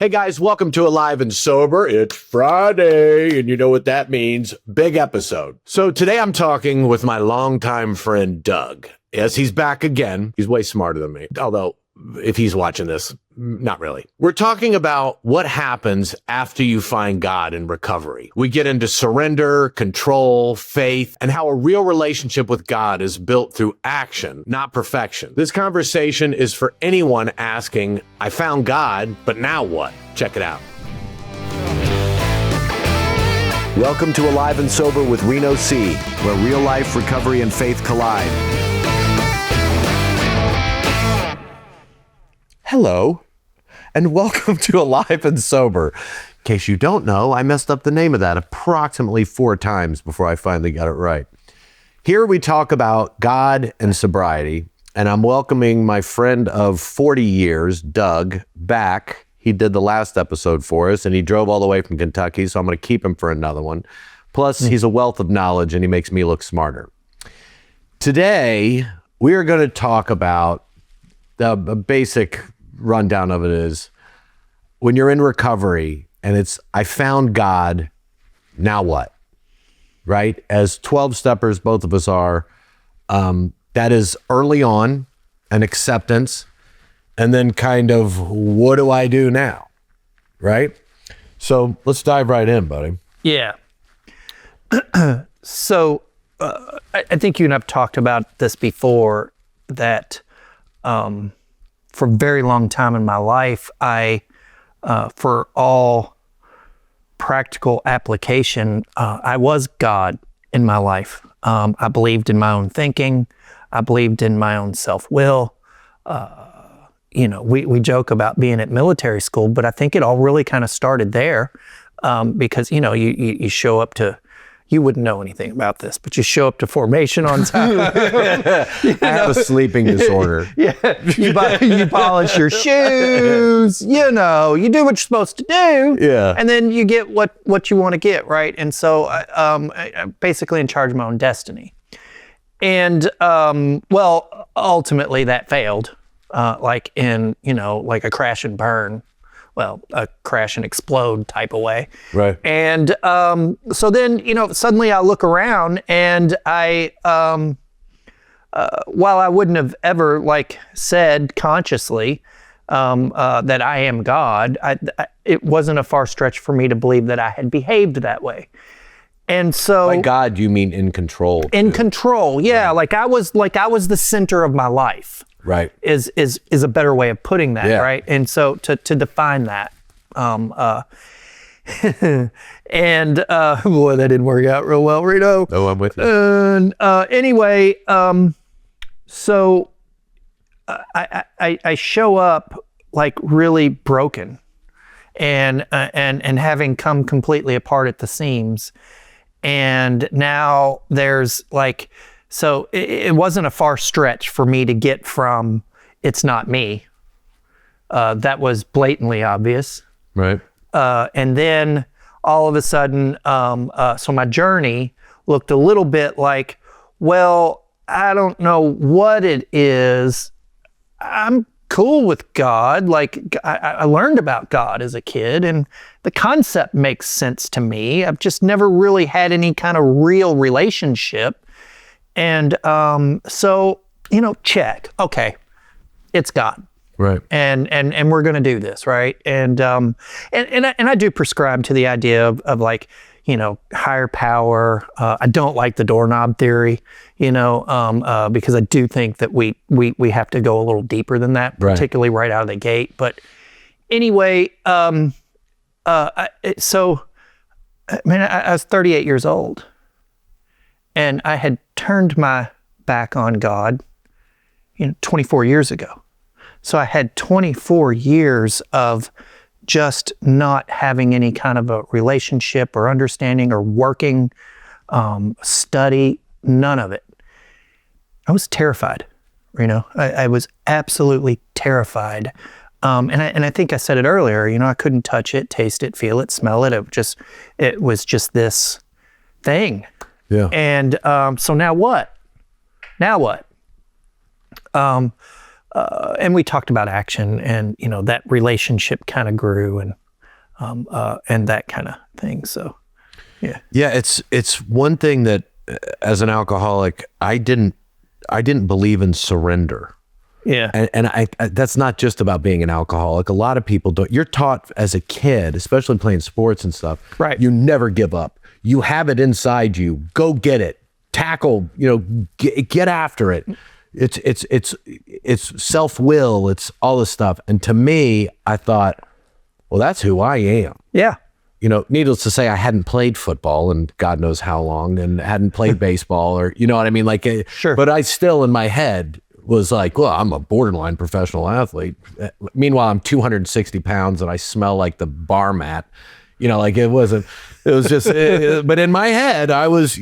Hey guys, welcome to Alive and Sober. It's Friday, and you know what that means. Big episode. So today I'm talking with my longtime friend, Doug. Yes, he's back again. He's way smarter than me. Although, if he's watching this, not really. We're talking about what happens after you find God in recovery. We get into surrender, control, faith, and how a real relationship with God is built through action, not perfection. This conversation is for anyone asking, I found God, but now what? Check it out. Welcome to Alive and Sober with Reno C, where real life, recovery, and faith collide. Hello, and welcome to Alive and Sober. In case you don't know, I messed up the name of that approximately 4 times before I finally got it right. Here we talk about God and sobriety, and I'm welcoming my friend of 40 years, Doug, back. He did the last episode for us, and he drove all the way from Kentucky, so I'm going to keep him for another one. Plus, he's a wealth of knowledge, and he makes me look smarter. Today, we are going to talk about the basic rundown of it is when you're in recovery and it's, I found God, now what? Right? As 12-steppers, both of us are, that is early on an acceptance and then kind of, what do I do now? Right? So let's dive right in, buddy. Yeah. So I think you and I've talked about this before, that for a very long time in my life, I, for all practical application, I was God in my life. I believed in my own thinking. I believed in my own self-will. We joke about being at military school, but I think it all really kind of started there, because, you show up to, you wouldn't know anything about this, but you show up to formation on time. I have a sleeping disorder. Yeah, you polish your shoes, you do what you're supposed to do. Yeah. And then you get what you want to get, right? And so I'm basically in charge of my own destiny. And, ultimately that failed, like a crash and burn. Well, a crash and explode type of way. Right. And so then, suddenly I look around and I, while I wouldn't have ever said consciously that I am God, it wasn't a far stretch for me to believe that I had behaved that way. And so, by God, you mean in control? In control, yeah. Right. I was the center of my life. Right. Is a better way of putting that, yeah. Right? And so to define that, and boy, that didn't work out real well, Reno. No, I'm with you. And anyway, so I show up really broken, and having come completely apart at the seams, and now there's so it wasn't a far stretch for me to get from it's not me. That was blatantly obvious. Right. And then all of a sudden, so my journey looked a little bit like, well, I don't know what it is. I'm cool with God. I learned about God as a kid, and the concept makes sense to me. I've just never really had any kind of real relationship. And so, check. Okay, it's God. Right. And we're going to do this, right? And I do prescribe to the idea of higher power. I don't like the doorknob theory, because I do think that we have to go a little deeper than that, particularly right out of the gate. But anyway, I was 38 years old, and I had turned my back on God, 24 years ago. So I had 24 years of just not having any kind of a relationship or understanding or working, study, none of it. I was terrified, I was absolutely terrified. And I think I said it earlier, I couldn't touch it, taste it, feel it, smell it. It was just this thing. Yeah. And so now what? and we talked about action, and that relationship kind of grew, and that kind of thing. So, yeah. Yeah, it's one thing that as an alcoholic, I didn't believe in surrender. Yeah. And I that's not just about being an alcoholic. A lot of people don't. You're taught as a kid, especially playing sports and stuff. Right. You never give up. You have it inside you. Go get it. Tackle. Get after it. It's self-will. It's all this stuff. And to me, I thought, well, that's who I am. Yeah. Needless to say, I hadn't played football in God knows how long, and hadn't played baseball, or what I mean? Like, sure. But I still, in my head, was like, well, I'm a borderline professional athlete. Meanwhile, I'm 260 pounds and I smell like the bar mat. It was just, but in my head, I was,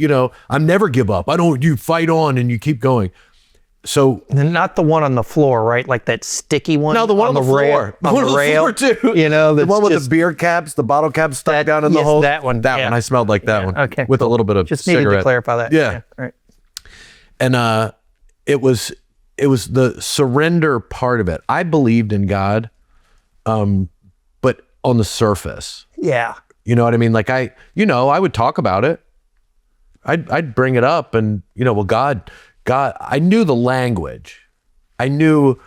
I'm never give up. You fight on and you keep going. So and not the one on the floor, right? Like that sticky one. No, the one on the rail, floor. On the rail too. The one with the beer caps, the bottle caps stuck down in the hole. That one. That one. I smelled like that one. Okay. With a little bit of just cigarette. needed to clarify that. Yeah. Right. And it was the surrender part of it. I believed in God, but on the surface. Yeah. You know what I mean? Like I would talk about it. I'd bring it up, and well, God, I knew the language. I knew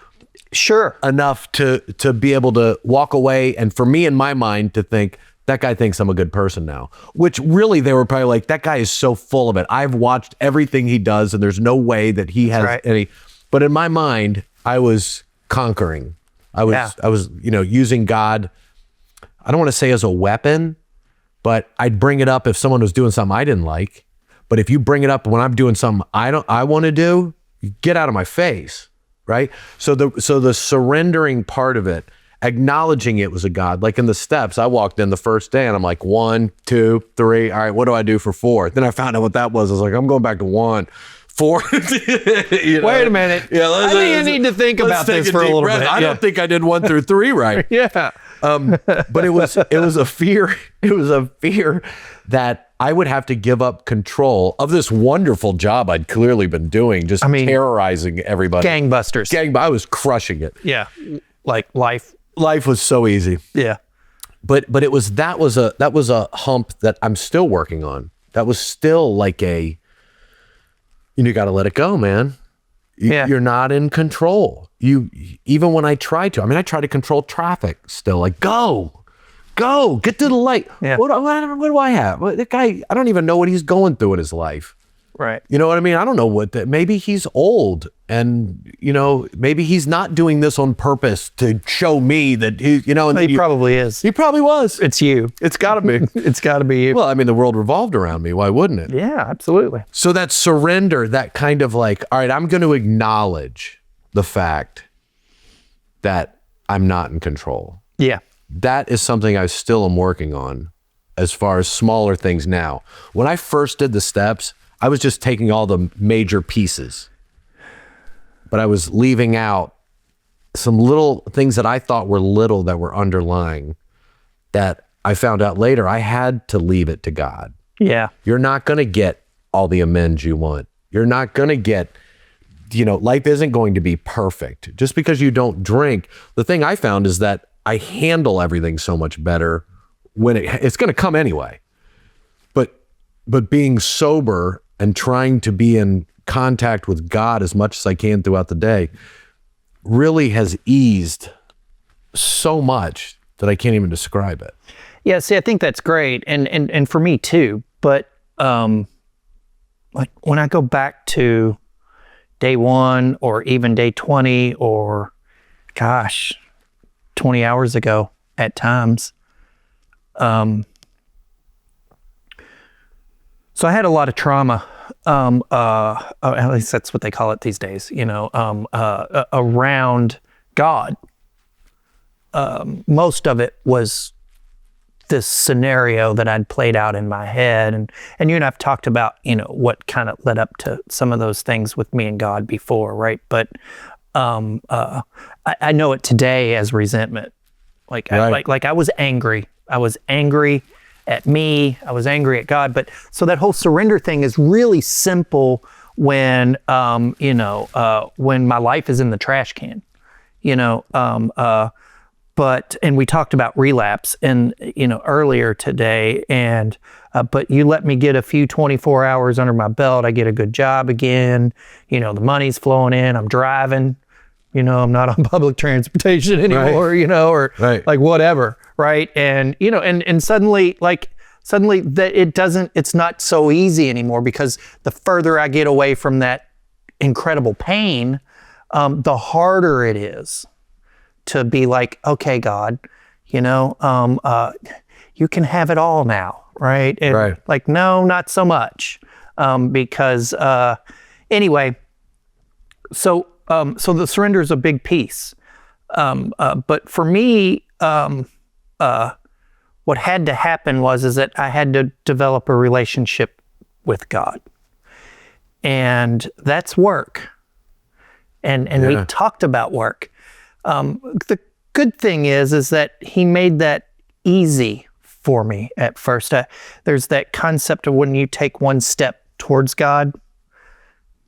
sure enough to be able to walk away, and for me in my mind to think, that guy thinks I'm a good person now, which really they were probably like, that guy is so full of it. I've watched everything he does and there's no way that he has any, but in my mind, I was conquering. I was, using God, I don't want to say as a weapon, but I'd bring it up if someone was doing something I didn't like. But if you bring it up when I'm doing something I want to do, you get out of my face, right? So the surrendering part of it, acknowledging it was a God. Like in the steps, I walked in the first day and I'm like, 1, 2, 3. All right, what do I do for 4? Then I found out what that was. I was like, I'm going back to 1, 4. Wait a minute. Yeah, I think you need to think about this for a little bit. I don't think I did 1 through 3 right. Yeah. But it was a fear. It was a fear that I would have to give up control of this wonderful job I'd clearly been doing, just terrorizing everybody. Gangbusters. I was crushing it. Yeah. Like life was so easy. Yeah. But that was a hump that I'm still working on. That was still like you got to let it go, man. You're not in control. Even when I try to, I try to control traffic still, like go, get to the light. Yeah. What do I have? That guy, I don't even know what he's going through in his life. Right. You know what I mean? I don't know maybe he's old and, maybe he's not doing this on purpose to show me that he probably is. He probably was. It's you. It's gotta be. It's gotta be you. Well, the world revolved around me. Why wouldn't it? Yeah, absolutely. So that surrender, that kind of like, all right, I'm going to acknowledge the fact that I'm not in control. Yeah. That is something I still am working on as far as smaller things now. When I first did the steps, I was just taking all the major pieces, but I was leaving out some little things that I thought were little that were underlying, that I found out later I had to leave it to God. Yeah. You're not going to get all the amends you want. You're not going to get, life isn't going to be perfect. Just because you don't drink, the thing I found is that I handle everything so much better when it's going to come anyway. But being sober and trying to be in contact with God as much as I can throughout the day really has eased so much that I can't even describe it. Yeah, see, I think that's great. And for me too. But like when I go back to day 1 or even day 20 or 20 hours ago at times. So I had a lot of trauma, at least that's what they call it these days, around God. Most of it was this scenario that I'd played out in my head. And you and I've talked about, what kind of led up to some of those things with me and God before, right? But I know it today as resentment. Like I was angry. I was angry at me. I was angry at God. But so that whole surrender thing is really simple when my life is in the trash can. and we talked about relapse and, earlier today, and, but you let me get a few 24 hours under my belt, I get a good job again, the money's flowing in, I'm driving, I'm not on public transportation anymore, or Right. like whatever. Right. And, and suddenly that it's not so easy anymore, because the further I get away from that incredible pain, the harder it is to be like, okay, God, you can have it all now, right? And Right. like, no, not so much, because anyway. So the surrender is a big piece, but for me, what had to happen is that I had to develop a relationship with God, and that's work. And we talked about work. The good thing is that he made that easy for me at first. There's that concept of when you take one step towards God,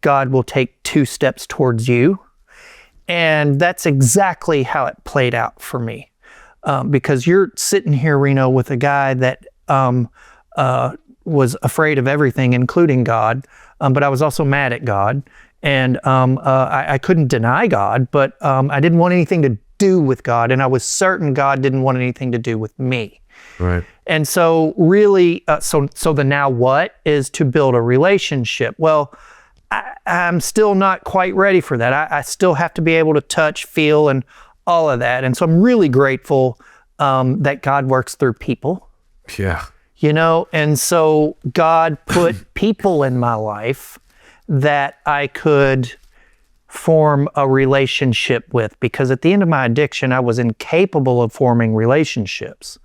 God will take 2 steps towards you. And that's exactly how it played out for me. Because you're sitting here, Reno, with a guy that was afraid of everything, including God. But I was also mad at God. And I couldn't deny God, but I didn't want anything to do with God. And I was certain God didn't want anything to do with me. Right. And so really, so the now what is to build a relationship. Well, I'm still not quite ready for that. I still have to be able to touch, feel, and all of that. And so I'm really grateful that God works through people. Yeah. And so God put people in my life that I could form a relationship with, because at the end of my addiction, I was incapable of forming relationships.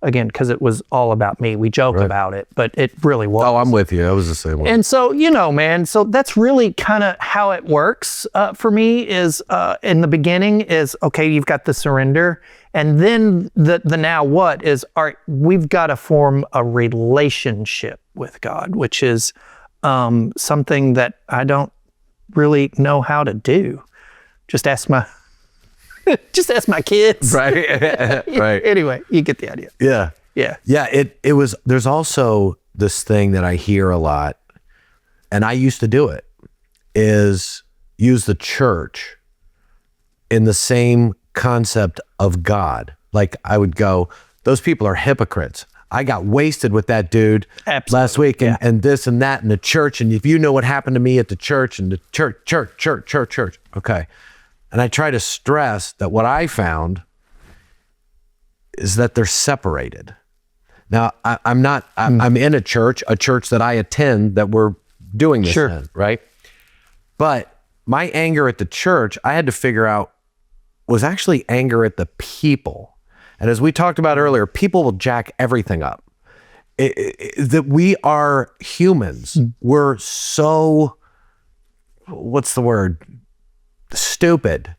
Again, because it was all about me. We joke about it, but it really was. Oh, I'm with you. I was the same way. And so, man, so that's really kind of how it works for me is in the beginning is, okay, you've got the surrender. And then the now what is, all right, we've got to form a relationship with God, which is something that I don't really know how to do. Just ask my kids. Right. Right. Anyway, you get the idea. Yeah. Yeah. Yeah. It was, there's also this thing that I hear a lot, and I used to do it, is use the church in the same concept of God. Like I would go, those people are hypocrites. I got wasted with that dude last week and this and that in the church. And if you know what happened to me at the church and the church. Okay. And I try to stress that what I found is that they're separated. Now, I'm in a church that I attend that we're doing this in, right? But my anger at the church, I had to figure out, was actually anger at the people. And as we talked about earlier, people will jack everything up. That we are humans. We're so, what's the word? Stupid.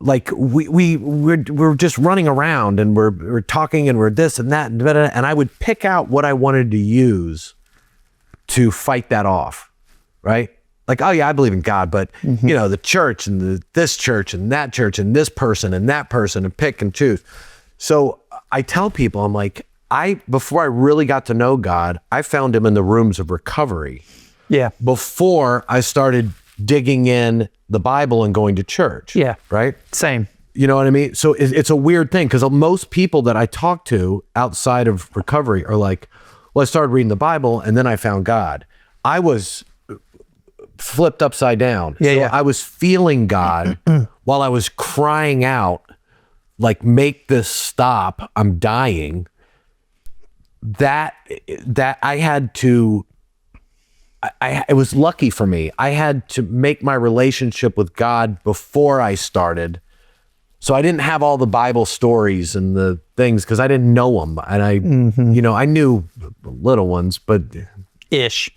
Like we're just running around and we're talking and we're this and that and I would pick out what I wanted to use to fight that off, right? Like, oh yeah, I believe in God, but the church and this church and that church and this person and that person, and pick and choose. So I tell people, I'm like, before I really got to know God, I found him in the rooms of recovery. Yeah. Before I started digging in the Bible and going to church. Yeah. Right? Same. You know what I mean? So it's a weird thing, because most people that I talk to outside of recovery are like, well, I started reading the Bible and then I found God. I was flipped upside down. Yeah. I was feeling God while I was crying out, like, make this stop. I'm dying. That I had to, it was lucky for me. I had to make my relationship with God before I started. So I didn't have all the Bible stories and the things, because I didn't know them. And I knew little ones, but Ish.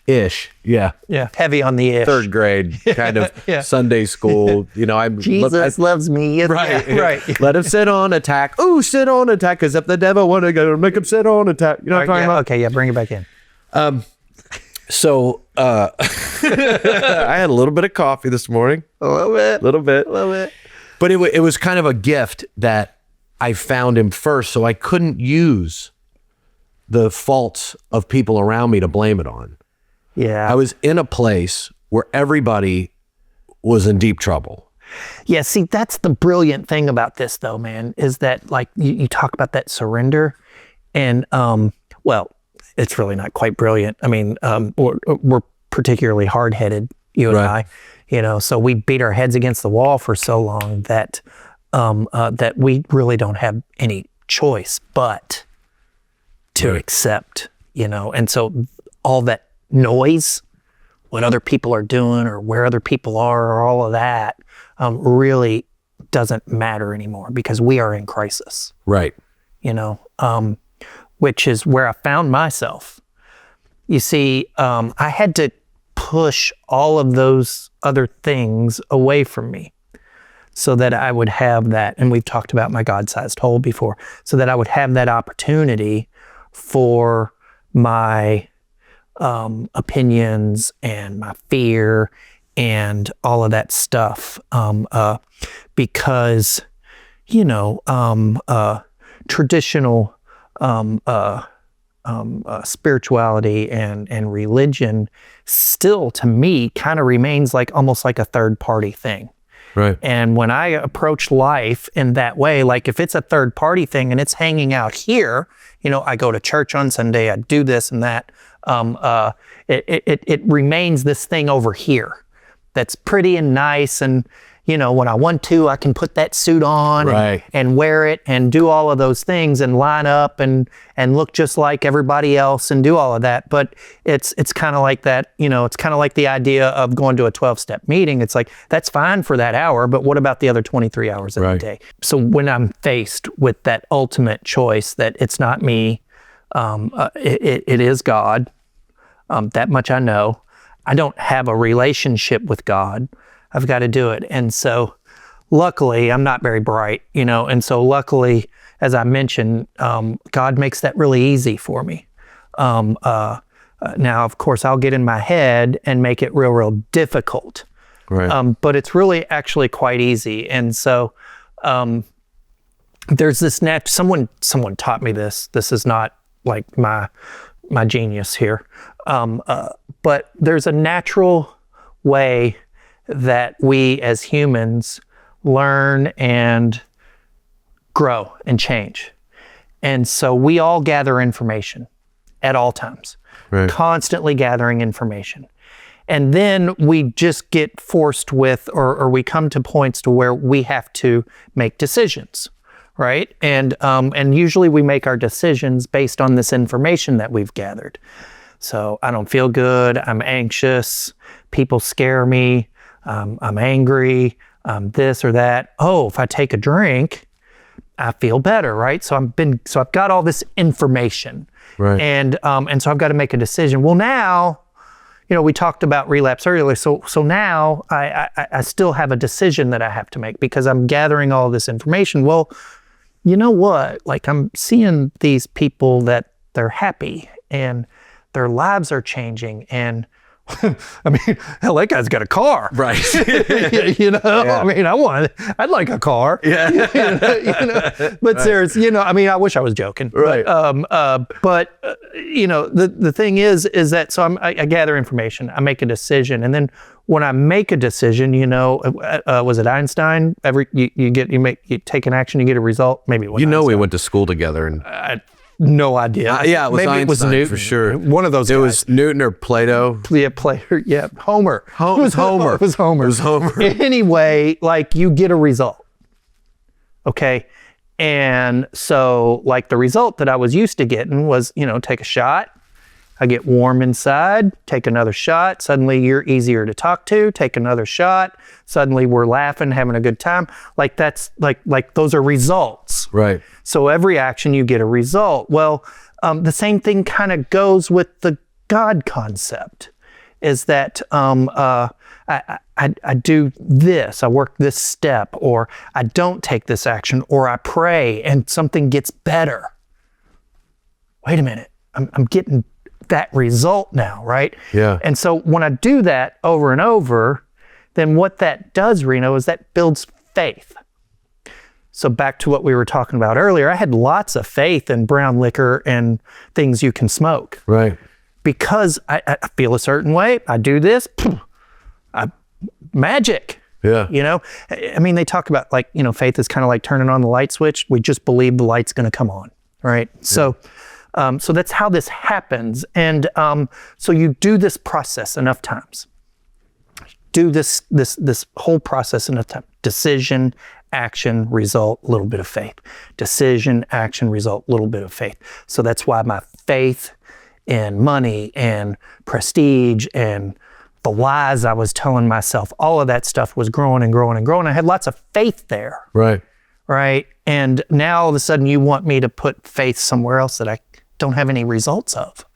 Yeah. Yeah. Heavy on the ish. 3rd grade kind of Sunday school. Jesus loves me. Right. Yeah, right. Let him sit on attack. Oh, sit on attack. Because if the devil want to go, make him sit on attack. You know what I'm talking about? Okay. Yeah. Bring it back in. So I had a little bit of coffee this morning. A little bit. A little bit. A little bit. But it was kind of a gift that I found him first, so I couldn't use the faults of people around me to blame it on. Yeah. I was in a place where everybody was in deep trouble. Yeah, see, that's the brilliant thing about this, though, man, is that, like, you talk about that surrender, and, well, it's really not quite brilliant. I mean, we're particularly hard-headed, you and Right. I, so we beat our heads against the wall for so long that that we really don't have any choice but to accept, and so all that noise, what other people are doing or where other people are or all of that really doesn't matter anymore because we are in crisis, Right. Which is where I found myself. You see, I had to push all of those other things away from me so that I would have that, and we've talked about my God-sized hole before, so that I would have that opportunity for my opinions and my fear and all of that stuff, because traditional spirituality and religion still, to me, kind of remains like almost like a third party thing. Right. And when I approach life in that way, like if it's a third party thing and it's hanging out here, I go to church on Sunday, I do this and that, it remains this thing over here that's pretty and nice, and when I want to, I can put that suit on Right. and wear it and do all of those things and line up and look just like everybody else and do all of that. But it's kind of like that, it's kind of like the idea of going to a 12-step meeting. It's like, that's fine for that hour, but what about the other 23 hours of the Right. day? So when I'm faced with that ultimate choice that it's not me, it is God, that much I know. I don't have a relationship with God. I've got to do it. And so luckily, I'm not very bright, and so luckily, as I mentioned, God makes that really easy for me. Now, of course, I'll get in my head and make it real, real difficult. Right. But it's really actually quite easy. And so there's this someone taught me this. This is not like my genius here. But there's a natural way that we as humans learn and grow and change. And so we all gather information at all times, Right. constantly gathering information. And then we just get forced with, or we come to points to where we have to make decisions, right? And usually we make our decisions based on this information that we've gathered. So I don't feel good, I'm anxious, people scare me, I'm angry, this or that. Oh, if I take a drink, I feel better, right? So I've got all this information, Right. and so I've got to make a decision. Well, now, we talked about relapse earlier. So now I still have a decision that I have to make because I'm gathering all this information. Well, you know what? Like, I'm seeing these people that they're happy and their lives are changing, and I mean, hell, that guy's got a car. Right. Yeah. I mean, I'd like a car. Yeah. But there's, I mean, I wish I was joking. Right. But the thing is that, so I gather information, I make a decision. And then when I make a decision, was it Einstein? You take an action, you get a result. Maybe it was We Einstein. went to school together, and No idea. yeah, it was Maybe Einstein it was Newton for sure. One of those It guys. was Newton or Plato. Yeah, player. Yeah, Homer. It was Homer. It was Homer. It was Homer. Anyway, like, you get a result. Okay. And so, like, the result that I was used to getting was, take a shot. I get warm inside, take another shot. Suddenly you're easier to talk to, take another shot. Suddenly we're laughing, having a good time. Like, that's like those are results. Right. So every action you get a result. Well, the same thing kind of goes with the God concept, is that I do this, I work this step, or I don't take this action, or I pray and something gets better. Wait a minute, I'm getting that result now, right? Yeah. And so when I do that over and over, then what that does, Reno, is that builds faith. So back to what we were talking about earlier, I had lots of faith in brown liquor and things you can smoke. Right. Because I feel a certain way. I do this, magic. Yeah. You know, I mean, they talk about like, you know, faith is kind of like turning on the light switch. We just believe the light's going to come on, right? Yeah. So that's how this happens. And so you do this process enough times. Do this whole process enough time. Decision, action, result, little bit of faith. Decision, action, result, little bit of faith. So that's why my faith in money and prestige and the lies I was telling myself, all of that stuff was growing and growing and growing. I had lots of faith there. Right. Right. And now all of a sudden you want me to put faith somewhere else that I don't have any results of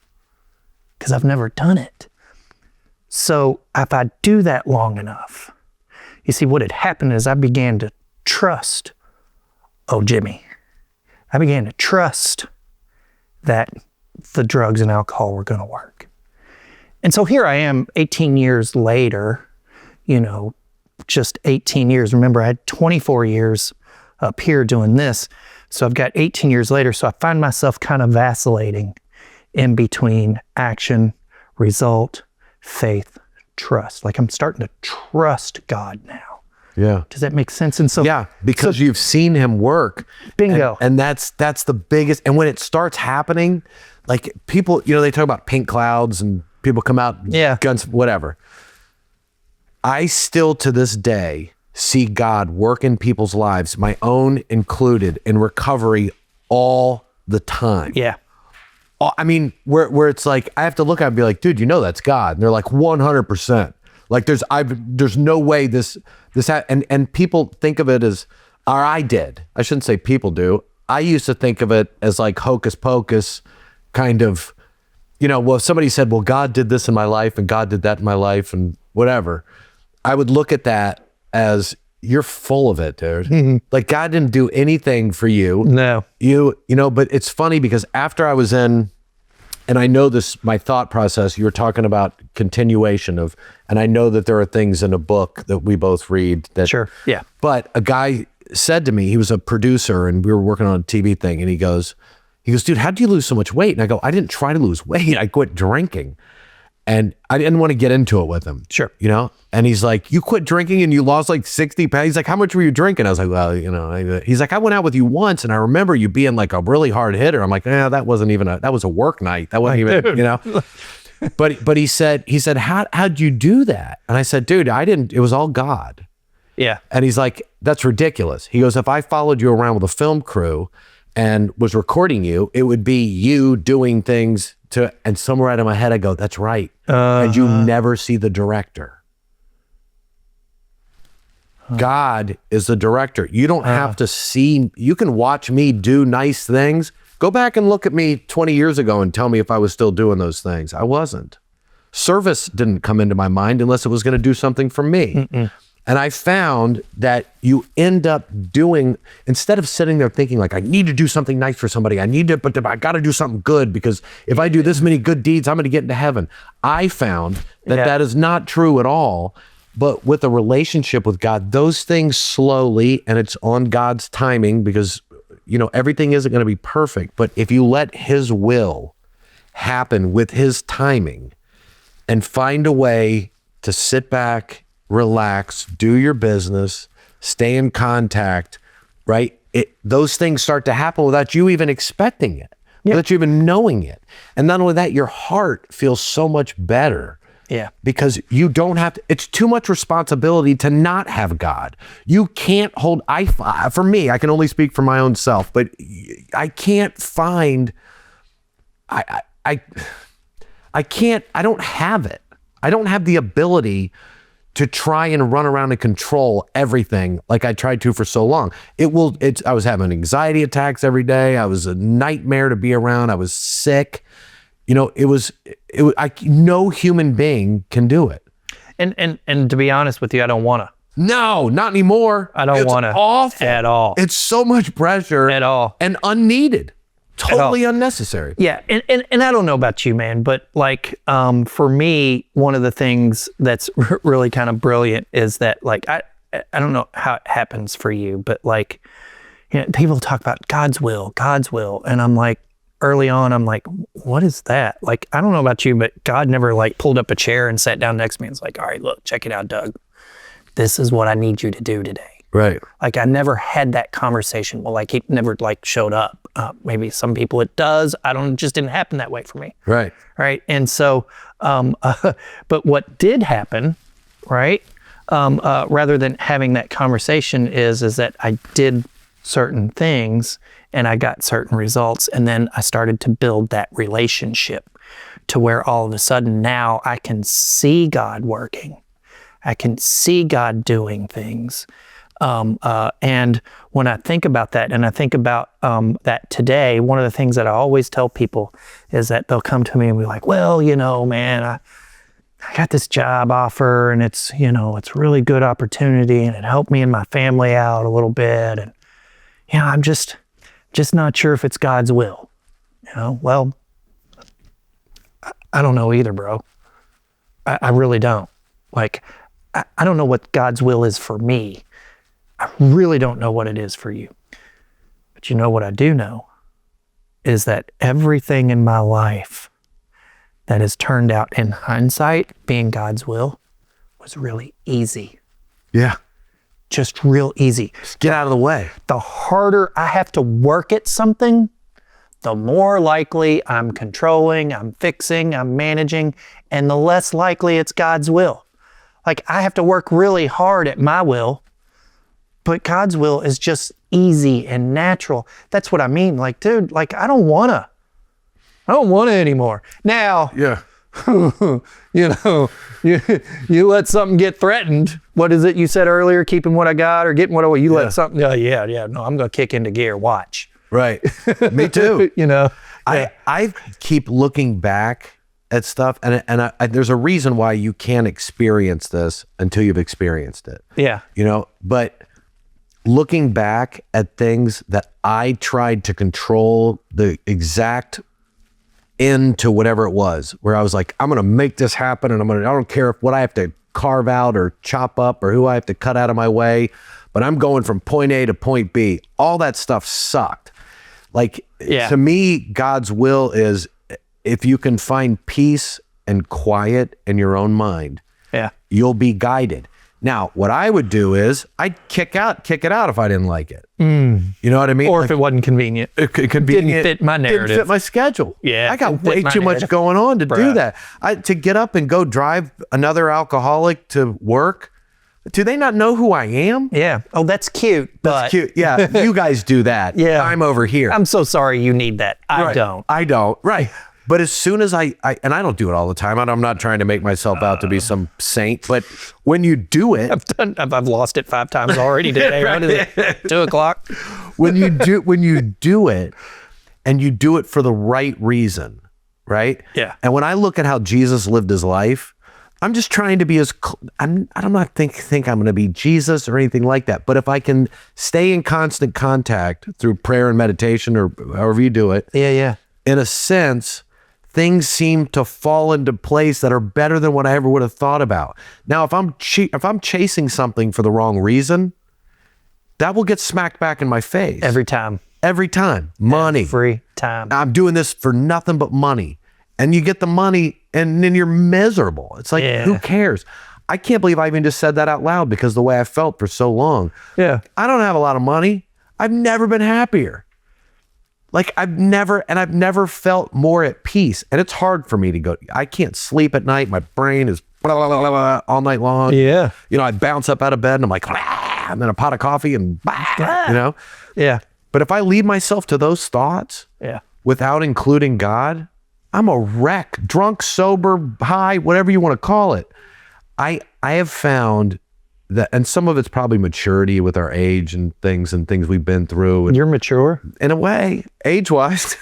because I've never done it. So if I do that long enough, you see what had happened is I began to trust, Jimmy. I began to trust that the drugs and alcohol were going to work. And so here I am 18 years later, you know, just 18 years. Remember, I had 24 years up here doing this. So I've got 18 years later. So I find myself kind of vacillating in between action, result, faith, trust. Like I'm starting to trust God now. Yeah. Does that make sense? And so yeah, because you've seen him work. Bingo. And that's the biggest. And when it starts happening, like people, you know, they talk about pink clouds and people come out, guns, whatever. I still to this day see God work in people's lives, my own included, in recovery all the time. Yeah. I mean, where it's like, I have to look at it and be like, dude, you know that's God. And they're like, 100%. Like there's no way and people think of it as, or I shouldn't say people do. I used to think of it as like hocus pocus kind of, you know, well, if somebody said, well, God did this in my life and God did that in my life and whatever, I would look at that as you're full of it, dude. Mm-hmm. Like God didn't do anything for you. No. You know, but it's funny because after I was in, and I know this, my thought process, you were talking about continuation of, and I know that there are things in a book that we both read that. Sure. Yeah. But a guy said to me, he was a producer and we were working on a TV thing, and he goes, dude, how'd you lose so much weight? And I go, I didn't try to lose weight. I quit drinking. And I didn't want to get into it with him. Sure. You know? And he's like, you quit drinking and you lost like 60 pounds. He's like, how much were you drinking? I was like, well, you know, he's like, I went out with you once and I remember you being like a really hard hitter. I'm like, that wasn't even that was a work night. That wasn't even, you know? But he said, how'd you do that? And I said, dude, it was all God. Yeah. And he's like, that's ridiculous. He goes, if I followed you around with a film crew and was recording you, it would be you doing things and somewhere out of my head, I go, that's right. And you never see the director. God is the director. You don't have to see, you can watch me do nice things. Go back and look at me 20 years ago and tell me if I was still doing those things. I wasn't. Service didn't come into my mind unless it was going to do something for me. Mm-mm. And I found that you end up doing, instead of sitting there thinking like, I need to do something nice for somebody, but I got to do something good because if I do this many good deeds, I'm going to get into heaven. I found that that is not true at all. But with a relationship with God, those things slowly, and it's on God's timing because, you know, everything isn't going to be perfect. But if you let his will happen with his timing and find a way to sit back, relax, do your business, stay in contact, right? Those things start to happen without you even expecting it, without you even knowing it. And not only that, your heart feels so much better. Yeah. Because you don't have to, it's too much responsibility to not have God. You can't hold, for me, I can only speak for my own self, but I can't find, I don't have it. I don't have the ability to try and run around and control everything like I tried to for so long. I was having anxiety attacks every day. I was a nightmare to be around. I was sick. You know, no human being can do it. And to be honest with you, I don't want to. No, not anymore. I don't want to. It's awful. At all. It's so much pressure. At all. And unneeded. Totally unnecessary. Yeah. And I don't know about you, man, but like, for me, one of the things that's really kind of brilliant is that like, I don't know how it happens for you, but like, people talk about God's will. And I'm like, early on, I'm like, what is that? Like, I don't know about you, but God never like pulled up a chair and sat down next to me and was like, all right, look, check it out, Doug. This is what I need you to do today. Right. Like, I never had that conversation. Well, like, he never like showed up. Maybe some people it does. It just didn't happen that way for me. Right. Right. And so, but what did happen, right? Rather than having that conversation is that I did certain things and I got certain results. And then I started to build that relationship to where all of a sudden now I can see God working. I can see God doing things. And when I think about that, and I think about that today, one of the things that I always tell people is that they'll come to me and be like, well, man, I got this job offer and it's a really good opportunity and it helped me and my family out a little bit. And, I'm just not sure if it's God's will. Well, I don't know either, bro. I really don't. Like, I don't know what God's will is for me. I really don't know what it is for you. But what I do know is that everything in my life that has turned out in hindsight being God's will was really easy. Yeah. Just real easy. Just get out of the way. The harder I have to work at something, the more likely I'm controlling, I'm fixing, I'm managing, and the less likely it's God's will. Like, I have to work really hard at my will, but God's will is just easy and natural. That's what I mean. Like, dude, like, I don't want it anymore. Now, Yeah. you let something get threatened. What is it you said earlier? Keeping what I got or getting what I want. You let something, no, I'm going to kick into gear. Watch. Right. Me too. Yeah. I keep looking back at stuff and there's a reason why you can't experience this until you've experienced it. Yeah. But looking back at things that I tried to control the exact end to whatever it was, where I was like, I'm going to make this happen and I don't care what I have to carve out or chop up or who I have to cut out of my way, but I'm going from point A to point B. All that stuff sucked. Like, to me, God's will is if you can find peace and quiet in your own mind, you'll be guided. Now, what I would do is I'd kick it out if I didn't like it. You know what I mean? Or if it wasn't convenient. Convenient. Didn't fit my narrative. Didn't fit my schedule. Yeah. I got way too much going on to do that. To get up and go drive another alcoholic to work, do they not know who I am? Yeah. Oh, that's cute. That's cute. Yeah. You guys do that. Yeah. I'm over here. I'm so sorry you need that. I don't. Right. But as soon as I don't do it all the time. I'm not trying to make myself out to be some saint, but when you do it, I've lost it 5 times already today. What is it? 2:00. when you do it and you do it for the right reason, right? Yeah. And when I look at how Jesus lived his life, I'm just trying to be I don't not think I'm going to be Jesus or anything like that. But if I can stay in constant contact through prayer and meditation or however you do it, in a sense, things seem to fall into place that are better than what I ever would have thought about. Now, if I'm chasing something for the wrong reason, that will get smacked back in my face. Every time. Money. Every time. I'm doing this for nothing but money. And you get the money and then you're miserable. It's like, who cares? I can't believe I even just said that out loud because the way I felt for so long. Yeah. I don't have a lot of money. I've never been happier. Like I've never felt more at peace. And it's hard for me to go. I can't sleep at night. My brain is blah, blah, blah, blah, all night long. Yeah. I bounce up out of bed and I'm like, and then a pot of coffee and Yeah. But if I leave myself to those thoughts without including God, I'm a wreck, drunk, sober, high, whatever you want to call it. I have found that, and some of it's probably maturity with our age and things we've been through. And you're mature? In a way, age-wise,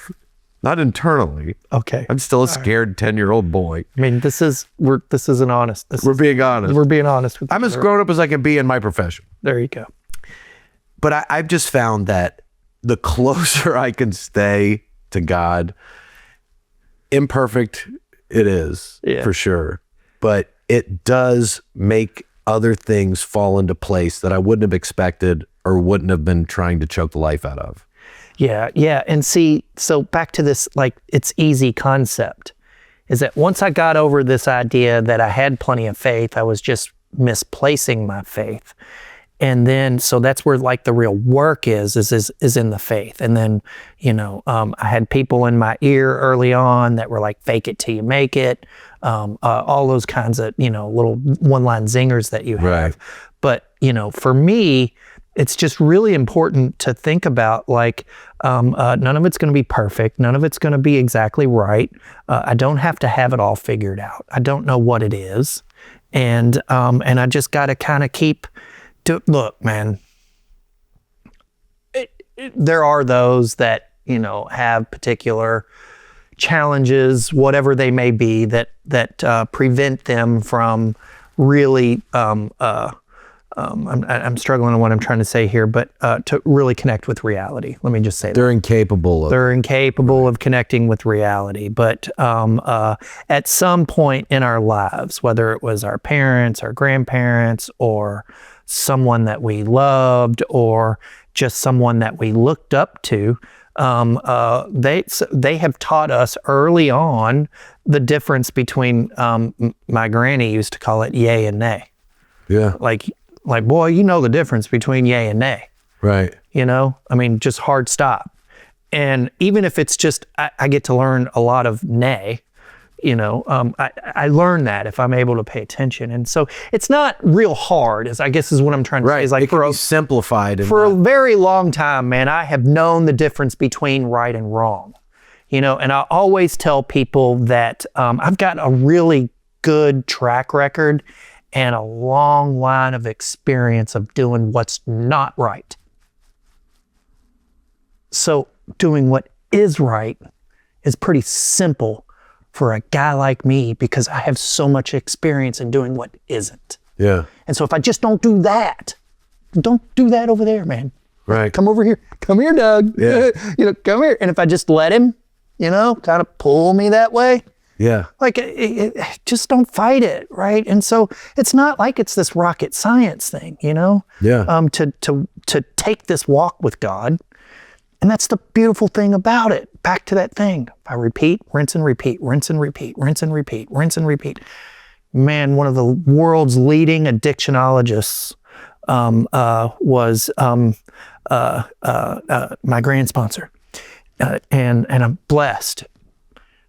not internally. Okay. I'm still a scared 10-year-old boy. I mean, this isn't honest. We're being honest. We're being honest with I'm as grown up as I can be in my profession. There you go. But I've just found that the closer I can stay to God, imperfect it is, for sure. But it does make other things fall into place that I wouldn't have expected or wouldn't have been trying to choke the life out of. Yeah, yeah. And see, so back to this, like, it's easy concept, is that once I got over this idea that I had plenty of faith, I was just misplacing my faith. And then, so that's where like the real work is in the faith. And then, I had people in my ear early on that were like, fake it till you make it. All those kinds of, little one-line zingers that you have. Right. But, for me, it's just really important to think about, like, none of it's going to be perfect. None of it's going to be exactly right. I don't have to have it all figured out. I don't know what it is. And I just got to kind of look, man, there are those that, have particular challenges, whatever they may be, that prevent them from really, I'm struggling on what I'm trying to say here, but to really connect with reality. Let me just say They're incapable of connecting with reality. But at some point in our lives, whether it was our parents, our grandparents, or someone that we loved, or just someone that we looked up to, they have taught us early on the difference between, my granny used to call it yay and nay. Yeah. Like, boy, you know the difference between yay and nay. Right. I mean, just hard stop. And even if it's just, I get to learn a lot of nay, I learn that if I'm able to pay attention. And so it's not real hard, I guess is what I'm trying to say. Is like, it can be simplified. For a very long time, man, I have known the difference between right and wrong. And I always tell people that I've got a really good track record and a long line of experience of doing what's not right. So doing what is right is pretty simple for a guy like me, because I have so much experience in doing what isn't. Yeah. And so if I just don't do that over there, man. Right. Come over here. Come here, Doug. Yeah. Come here. And if I just let him, kind of pull me that way, yeah. like, just don't fight it, right? And so it's not like it's this rocket science thing, Yeah. To take this walk with God. And that's the beautiful thing about it. Back to that thing. I repeat, rinse and repeat, rinse and repeat, rinse and repeat, rinse and repeat. Man, one of the world's leading addictionologists was my grand sponsor. And I'm blessed.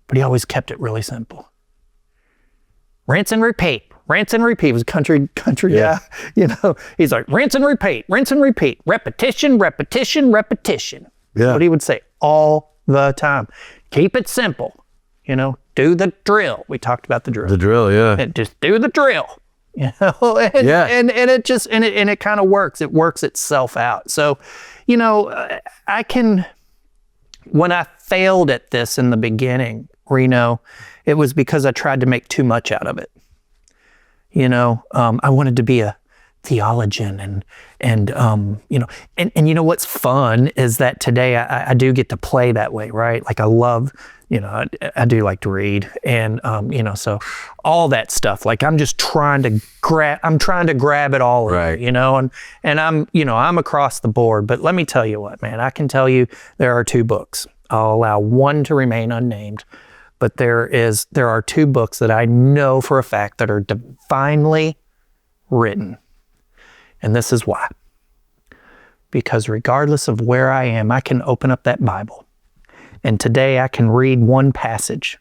But he always kept it really simple. Rinse and repeat. Rinse and repeat. He was a country Yeah. guy. He's like, rinse and repeat, repetition, repetition, repetition. Yeah. That's what he would say all the time. Keep it simple. Do the drill. We talked about the drill. The drill, yeah. And just do the drill. And it just and it kind of works. It works itself out. So, I can. When I failed at this in the beginning, Reno, it was because I tried to make too much out of it. I wanted to be a theologian and what's fun is that today I do get to play that way, right? Like I love, I do like to read and, so all that stuff, like I'm just trying to grab it all, right. and I'm across the board, but let me tell you what, man, I can tell you there are 2 books. I'll allow one to remain unnamed, but there are 2 books that I know for a fact that are divinely written. And this is why. Because regardless of where I am, I can open up that Bible. And today I can read one passage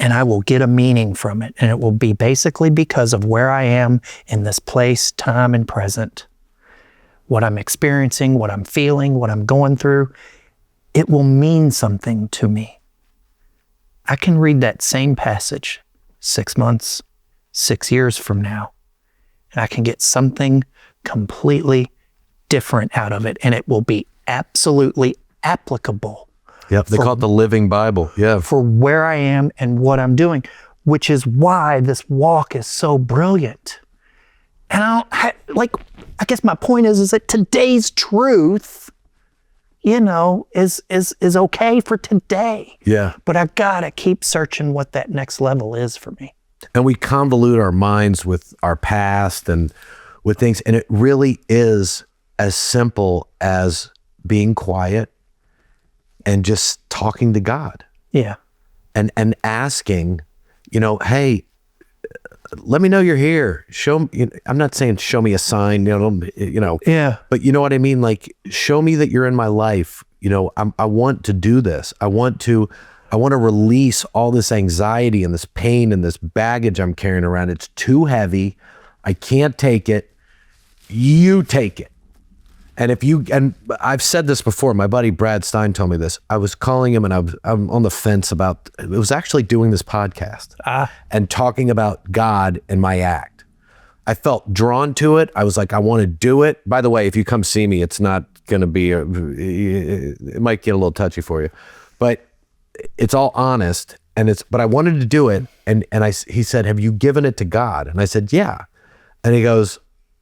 and I will get a meaning from it. And it will be basically because of where I am in this place, time, and present. What I'm experiencing, what I'm feeling, what I'm going through, it will mean something to me. I can read that same passage 6 months, 6 years from now, and I can get something completely different out of it, and it will be absolutely applicable. Yep, they call it the Living Bible. Yeah. For where I am and what I'm doing, which is why this walk is so brilliant. And I guess my point is that today's truth, is okay for today. Yeah. But I gotta keep searching what that next level is for me. And we convolute our minds with our past and with things, and it really is as simple as being quiet and just talking to God Yeah. and asking, hey, let me know you're here. Show me, I'm not saying show me a sign, Yeah. but you know what I mean? Like, show me that you're in my life. I want to do this. I want to release all this anxiety and this pain and this baggage I'm carrying around. It's too heavy. I can't take it. You take it. And and I've said this before, my buddy Brad Stein told me this. I was calling him and I'm on the fence about, it was actually doing this podcast and talking about God and my act. I felt drawn to it. I was like, I want to do it. By the way, if you come see me, it's not going to be, it might get a little touchy for you, but it's all honest. But I wanted to do it. And he said, have you given it to God? And I said, yeah. And he goes,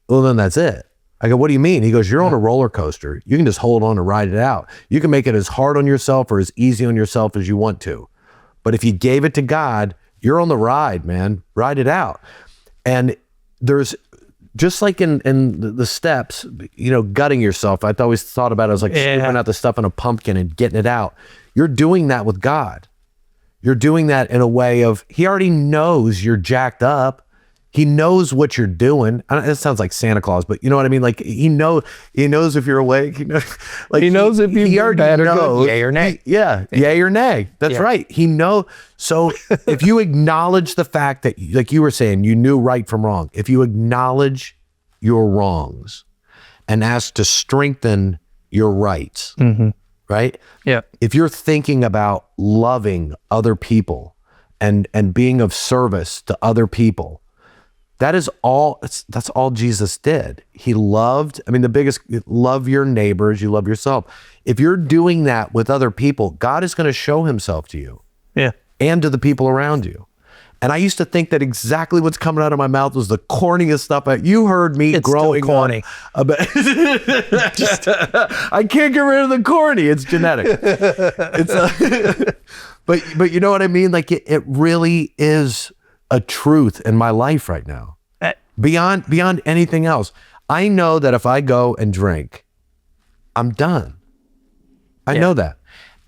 well, then that's it. I go, what do you mean? He goes, you're on a roller coaster. You can just hold on and ride it out. You can make it as hard on yourself or as easy on yourself as you want to. But if you gave it to God, you're on the ride, man. Ride it out. And there's, just like in the steps, gutting yourself. I always thought about it as like scooping out the stuff in a pumpkin and getting it out. You're doing that with God. You're doing that in a way of, he already knows you're jacked up. He knows what you're doing. It sounds like Santa Claus, but you know what I mean? Like he knows if you're awake. He knows if you're bad or good, yay or nay. Yay or nay. That's right. He knows. So if you acknowledge the fact that, like you were saying, you knew right from wrong. If you acknowledge your wrongs and ask to strengthen your rights, right? Yeah. If you're thinking about loving other people and being of service to other people, that's all Jesus did. He loved, the biggest, love your neighbors, you love yourself. If you're doing that with other people, God is going to show himself to you. Yeah. And to the people around you. And I used to think that exactly what's coming out of my mouth was the corniest stuff. You heard me growing corny. Up. I can't get rid of the corny. It's genetic. But you know what I mean? Like it really is a truth in my life right now. Beyond anything else. I know that if I go and drink, I'm done. I know that.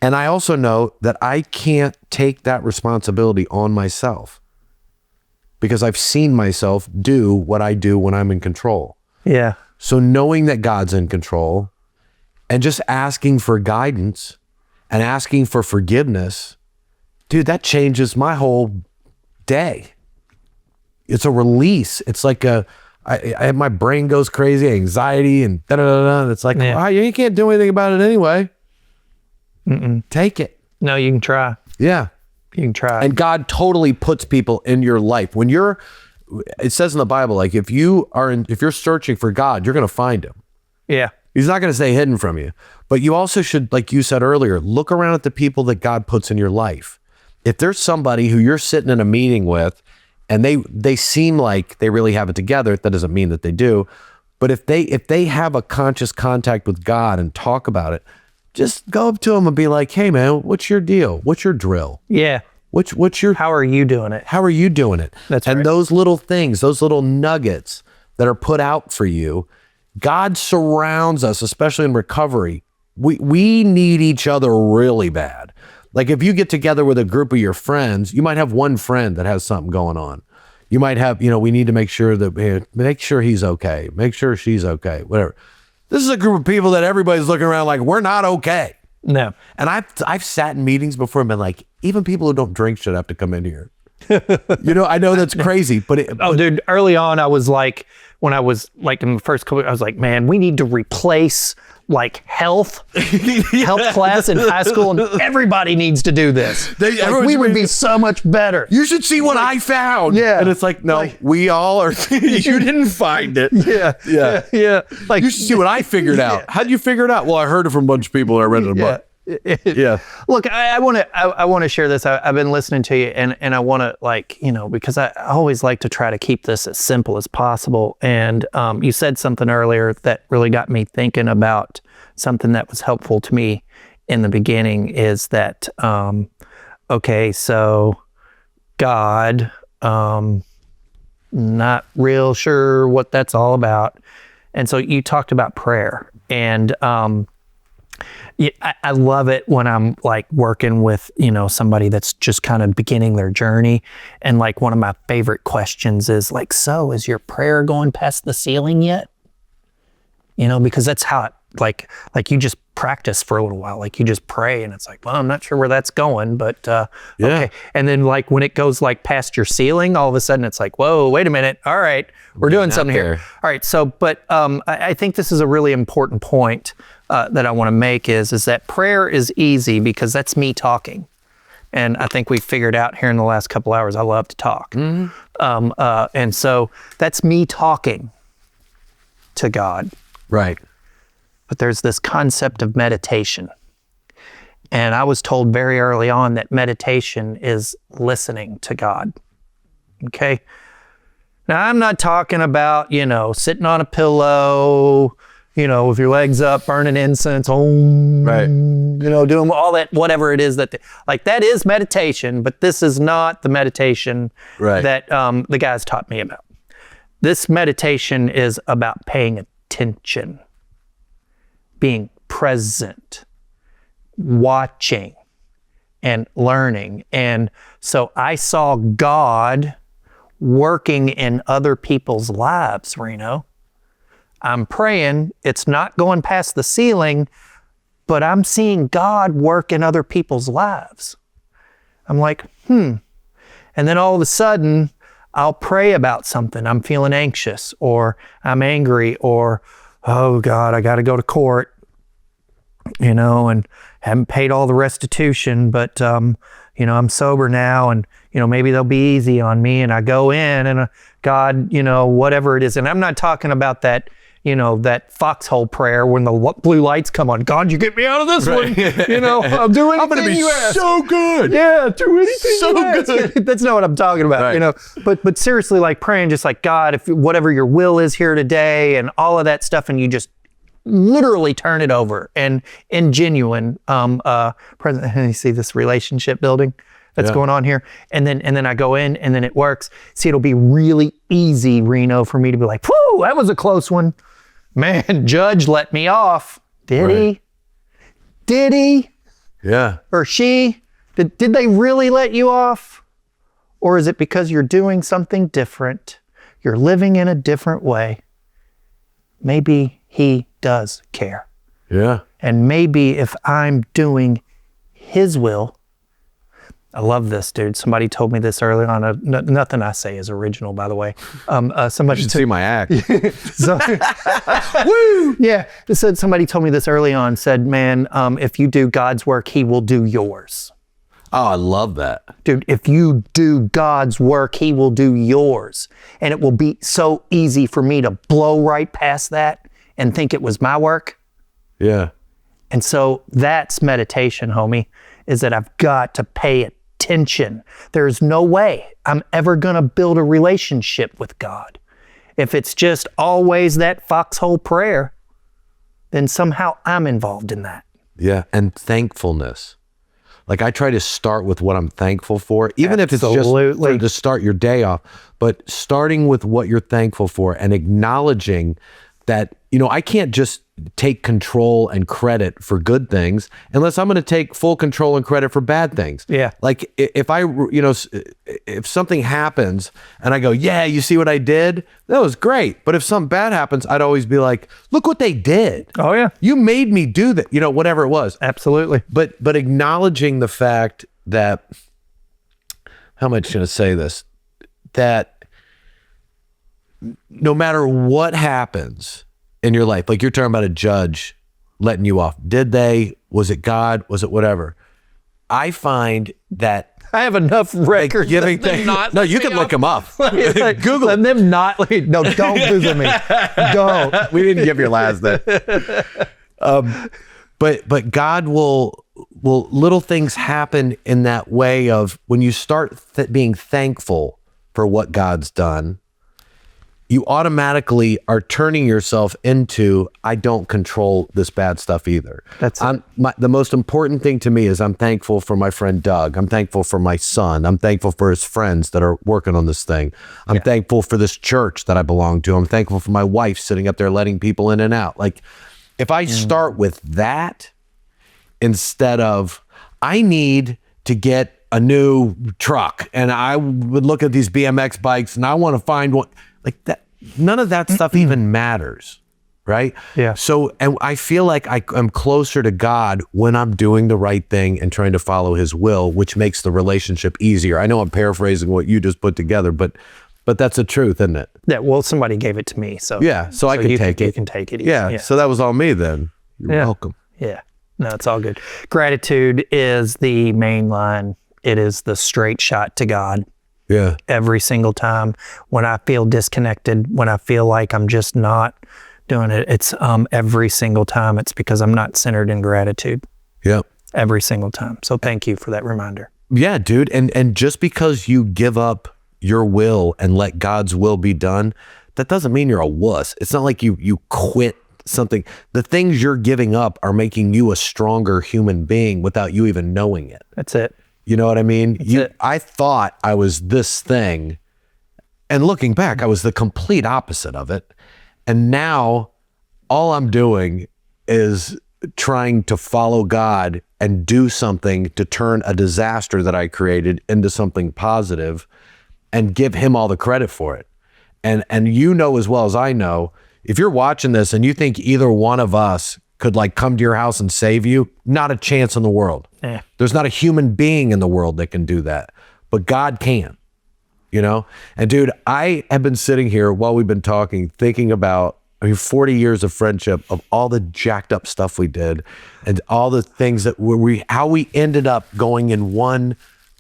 And I also know that I can't take that responsibility on myself because I've seen myself do what I do when I'm in control. Yeah. So knowing that God's in control and just asking for guidance and asking for forgiveness, dude, that changes my whole day. It's a release. It's like my brain goes crazy, anxiety and da-da-da-da. It's like, wow, you can't do anything about it anyway. Take it. No, you can try. Yeah. You can try. And God totally puts people in your life. It says in the Bible, like if you're searching for God, you're going to find him. Yeah. He's not going to stay hidden from you. But you also should, like you said earlier, look around at the people that God puts in your life. If there's somebody who you're sitting in a meeting with and they seem like they really have it together, that doesn't mean that they do. But if they have a conscious contact with God and talk about it, just go up to them and be like, hey man, what's your deal? What's your drill? Yeah. What's your, how are you doing it? How are you doing it? That's and right. Those little things, those little nuggets that are put out for you, God surrounds us, especially in recovery. We need each other really bad. Like if you get together with a group of your friends, you might have one friend that has something going on. You might have, we need to make sure he's okay. Make sure she's okay, whatever. This is a group of people that everybody's looking around like, we're not okay. No. And I've sat in meetings before and been like, even people who don't drink should have to come in here. I know that's crazy, but dude, early on, I was like, when I was like in the first couple, I was like, man, we need to replace like health class in high school, and everybody needs to do this. We would be so much better. You should see what I found. Yeah. And it's like, no, we all are. You didn't find it. Yeah. Like you should see what I figured out. How'd you figure it out? Well, I heard it from a bunch of people. I read it in a book. Yeah. Look, I want to share this. I've been listening to you, and I want to because I always like to try to keep this as simple as possible. And you said something earlier that really got me thinking about something that was helpful to me in the beginning. Is that okay? So God, not real sure what that's all about. And so you talked about prayer, and yeah, I love it when I'm like working with, somebody that's just kind of beginning their journey. And like one of my favorite questions is like, so is your prayer going past the ceiling yet? Because that's how it, like you just practice for a little while, like you just pray and it's like, well, I'm not sure where that's going, but okay. And then like when it goes like past your ceiling, all of a sudden it's like, whoa, wait a minute. All right, we're doing something here. All right. So, but I think this is a really important point that I want to make is that prayer is easy because that's me talking. And I think we figured out here in the last couple hours, I love to talk. And so that's me talking to God. Right. But there's this concept of meditation. And I was told very early on that meditation is listening to God. Okay. Now, I'm not talking about, sitting on a pillow, with your legs up, burning incense, right. Doing all that, whatever it is that is meditation, but this is not the meditation that the guys taught me about. This meditation is about paying attention, being present, watching, and learning. And so I saw God working in other people's lives, Reno. I'm praying, it's not going past the ceiling, but I'm seeing God work in other people's lives. I'm like, And then all of a sudden, I'll pray about something. I'm feeling anxious, or I'm angry, or, oh God, I got to go to court, and haven't paid all the restitution, but, I'm sober now, and, maybe they'll be easy on me. And I go in and God, whatever it is. And I'm not talking about that, that foxhole prayer when the blue lights come on. God, you get me out of this one. I'll do anything. I'm going to be so good. Yeah, do anything. So good. That's not what I'm talking about, But seriously, like praying, just like God, if whatever your will is here today, and all of that stuff, and you just literally turn it over, and in genuine present. And you see this relationship building that's going on here, and then I go in, and then it works. See, it'll be really easy, Reno, for me to be like, whew, that was a close one. Man, Judge let me off. Did he? Did he? Yeah. Or she? Did they really let you off? Or is it because you're doing something different? You're living in a different way. Maybe he does care. Yeah. And maybe if I'm doing his will, I love this, dude. Somebody told me this early on. Nothing I say is original, by the way. Somebody You should see my act. Woo! Yeah. Somebody told me this early on, said, man, if you do God's work, he will do yours. Oh, I love that. Dude, if you do God's work, he will do yours. And it will be so easy for me to blow right past that and think it was my work. Yeah. And so that's meditation, homie, is that I've got to pay attention. There's no way I'm ever going to build a relationship with God. If it's just always that foxhole prayer, then somehow I'm involved in that. Yeah. And thankfulness. Like I try to start with what I'm thankful for, even if it's just to start your day off, but starting with what you're thankful for and acknowledging that, I can't just take control and credit for good things unless I'm going to take full control and credit for bad things. Yeah. Like if if something happens and I go, yeah, you see what I did? That was great. But if something bad happens, I'd always be like, look what they did. Oh yeah. You made me do that, whatever it was. Absolutely. But acknowledging the fact that, how am I going to say this? That no matter what happens in your life, like you're talking about a judge letting you off. Did they? Was it God? Was it whatever? I find that I have enough records. No, you can look them up. Google them not. No, don't Google me. Don't. We didn't give your last name. But God will little things happen in that way of when you start being thankful for what God's done. you automatically are turning yourself into, I don't control this bad stuff either. That's the most important thing to me is I'm thankful for my friend Doug. I'm thankful for my son. I'm thankful for his friends that are working on this thing. I'm thankful for this church that I belong to. I'm thankful for my wife sitting up there letting people in and out. Like, if I start with that instead of, I need to get a new truck and I would look at these BMX bikes and I want to find one, like that, none of that stuff even matters, right? Yeah. So, and I feel like I'm closer to God when I'm doing the right thing and trying to follow his will, which makes the relationship easier. I know I'm paraphrasing what you just put together, but that's the truth, isn't it? Yeah, well, somebody gave it to me, so Yeah, so I can take it. You can take it. Yeah, so that was all me then. You're welcome. Yeah, no, it's all good. Gratitude is the main line. It is the straight shot to God. Yeah. Every single time when I feel disconnected, when I feel like I'm just not doing it, it's every single time it's because I'm not centered in gratitude. Yep. Every single time. So thank you for that reminder. Yeah, dude. And just because you give up your will and let God's will be done, that doesn't mean you're a wuss. It's not like you quit something. The things you're giving up are making you a stronger human being without you even knowing it. That's it. You know what I mean? It. I thought I was this thing, and looking back, I was the complete opposite of it. And now all I'm doing is trying to follow God and do something to turn a disaster that I created into something positive and give him all the credit for it. And you know as well as I know, if you're watching this and you think either one of us could like come to your house and save you, not a chance in the world. Yeah. There's not a human being in the world that can do that, but God can, you know? And dude, I have been sitting here while we've been talking, thinking about, 40 years of friendship, of all the jacked up stuff we did and all the things that how we ended up going in one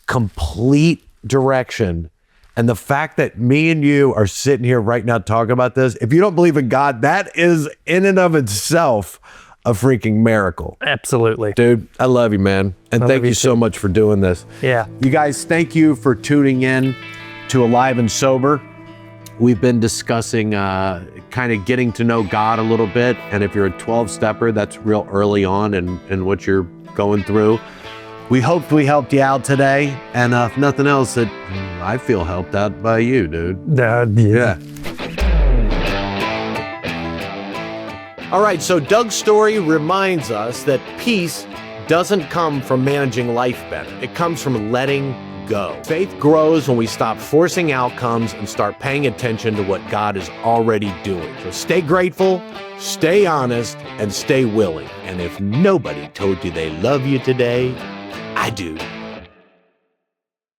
complete direction. And the fact that me and you are sitting here right now talking about this, if you don't believe in God, that is in and of itself a freaking miracle. Absolutely. Dude, I love you, man. And thank you so much for doing this. Yeah. You guys, thank you for tuning in to Alive and Sober. We've been discussing kind of getting to know God a little bit. And if you're a 12-stepper, that's real early on in what you're going through. We hoped we helped you out today. And if nothing else, I feel helped out by you, dude. Yeah. All right, so Doug's story reminds us that peace doesn't come from managing life better. It comes from letting go. Faith grows when we stop forcing outcomes and start paying attention to what God is already doing. So stay grateful, stay honest, and stay willing. And if nobody told you they love you today, I do.